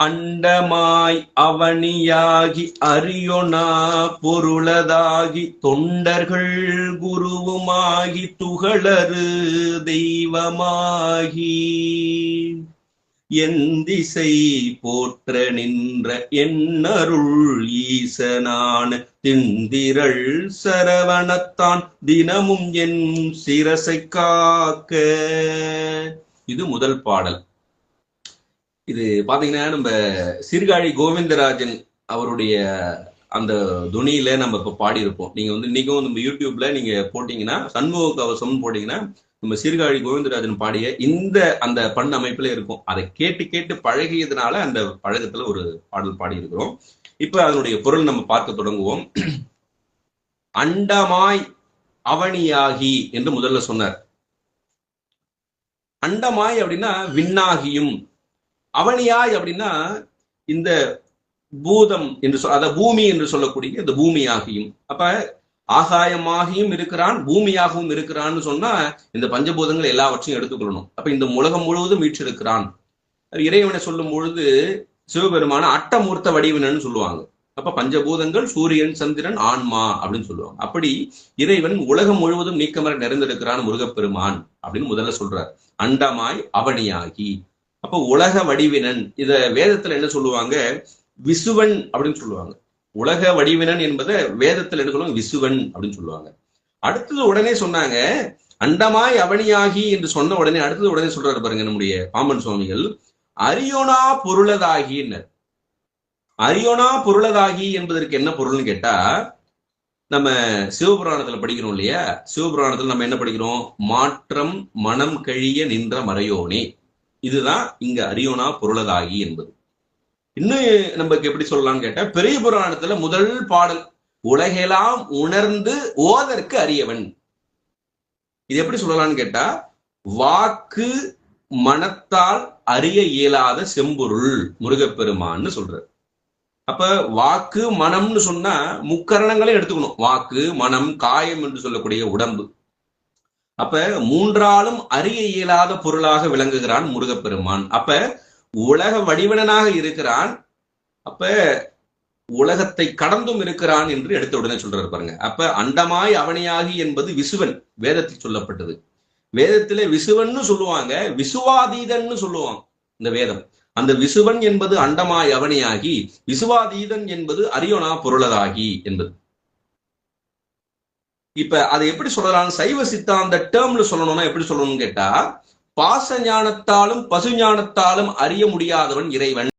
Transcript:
அண்டமாய் அவனியாகி அரியொணா பொருளதாகி தொண்டர்கள் குருவுமாகி துகளறு தெய்வமாகி எந்திசை போற்ற நின்ற என்னருள் ஈசனான திந்திரள் சரவணத்தான் தினமும் என் சிரசை காக்க. இது முதல் பாடல். இது பாத்தீங்கன்னா நம்ம சீர்காழி கோவிந்தராஜன் அவருடைய அந்த துணியில நம்ம இப்ப பாடி இருப்போம். நீங்க இன்னைக்கும் நம்ம யூடியூப்ல நீங்க போட்டீங்கன்னா சண்முக கவசம் போட்டீங்கன்னா நம்ம சீர்காழி கோவிந்தராஜன் பாடிய அந்த பண்ண அமைப்புல இருக்கும். அதை கேட்டு கேட்டு பழகியதுனால அந்த பழக்கத்துல ஒரு பாடல் பாடி இருக்கிறோம். இப்ப அதனுடைய பொருள் நம்ம பார்க்க தொடங்குவோம். அண்டமாய் அவனியாகி என்று முதல்ல சொன்னார். அண்டமாய் அப்படின்னா விண்ணாகியும், அவனியாய் அப்படின்னா இந்த பூதம் என்று பூமி என்று சொல்லக்கூடிய இந்த பூமியாகியும். அப்ப ஆகாயமாகியும் இருக்கிறான், பூமியாகவும் இருக்கிறான்னு சொன்னா இந்த பஞ்சபூதங்கள் எல்லாவற்றையும் எடுத்துக்கொள்ளணும். அப்ப இந்த உலகம் முழுவதும் வீற்றிருக்கிறான். இறைவனை சொல்லும் பொழுது சிவபெருமான அட்டமூர்த்த வடிவினன்னு சொல்லுவாங்க. அப்ப பஞ்சபூதங்கள் சூரியன், சந்திரன், ஆன்மா அப்படின்னு சொல்லுவாங்க. அப்படி இறைவன் உலகம் முழுவதும் நீக்கமர நிறைந்திருக்கிறான் முருகப்பெருமான் அப்படின்னு முதல்ல சொல்றார். அண்டமாய் அவனியாகி, அப்ப உலக வடிவினன். இத வேதத்துல என்ன சொல்லுவாங்க? விசுவன் அப்படின்னு சொல்லுவாங்க. உலக வடிவினன் என்பதை வேதத்துல என்ன சொல்லுவாங்க? விசுவன் அப்படின்னு சொல்லுவாங்க. அடுத்தது உடனே சொன்னாங்க அண்டமாய் அவனியாகி என்று சொன்ன உடனே அடுத்தது உடனே சொல்றாரு பாருங்க நம்முடைய பாம்பன் சுவாமிகள், அரியோனா பொருளதாகி. அரியோனா பொருளதாகி என்பதற்கு என்ன பொருள்னு கேட்டா, நம்ம சிவபுராணத்துல படிக்கிறோம் இல்லையா? சிவபுராணத்துல நம்ம என்ன படிக்கிறோம்? மாற்றம் மனம் கழிய நின்ற மறையோனே. இதுதான் இங்க அரியோனா பொருளதாகி என்பது. இன்னும் நமக்கு எப்படி சொல்லலாம்னு கேட்டா, பெரிய புராணத்துல முதல் பாடல் உலகெல்லாம் உணர்ந்து ஓதற்கு அறியவன். இது எப்படி சொல்லலாம்னு கேட்டா, வாக்கு மனத்தால் அறிய இயலாத செம்பொருள் முருகப்பெருமான்னு சொல்றாரு. அப்ப வாக்கு மனம்னு சொன்னா முக்கரணங்களையும் எடுத்துக்கணும். வாக்கு மனம் காயம் என்று சொல்லக்கூடிய உடம்பு. அப்ப மூன்றாலும் அறிய இயலாத பொருளாக விளங்குகிறான் முருகப்பெருமான். அப்ப உலக வடிவனாக இருக்கிறான். அப்ப உலகத்தை கடந்தும் இருக்கிறான் என்று எடுத்த உடனே சொல்றாரு பாருங்க. அப்ப அண்டமாய் அவனியாகி என்பது விசுவன், வேதத்தில் சொல்லப்பட்டது. வேதத்திலே விசுவன்னு சொல்லுவாங்க, விசுவாதீதன்னு சொல்லுவாங்க இந்த வேதம். அந்த விசுவன் என்பது அண்டமாய் அவனியாகி, விசுவாதீதன் என்பது அரியோனா பொருளதாகி என்பது. இப்ப அதை எப்படி சொல்லலாம்? சைவ சித்தாந்த டேர்ம்ல சொல்லணும்னா எப்படி சொல்லணும்னு கேட்டா, பாச ஞானத்தாலும் பசு ஞானத்தாலும் அறிய முடியாதவன் இறைவன்.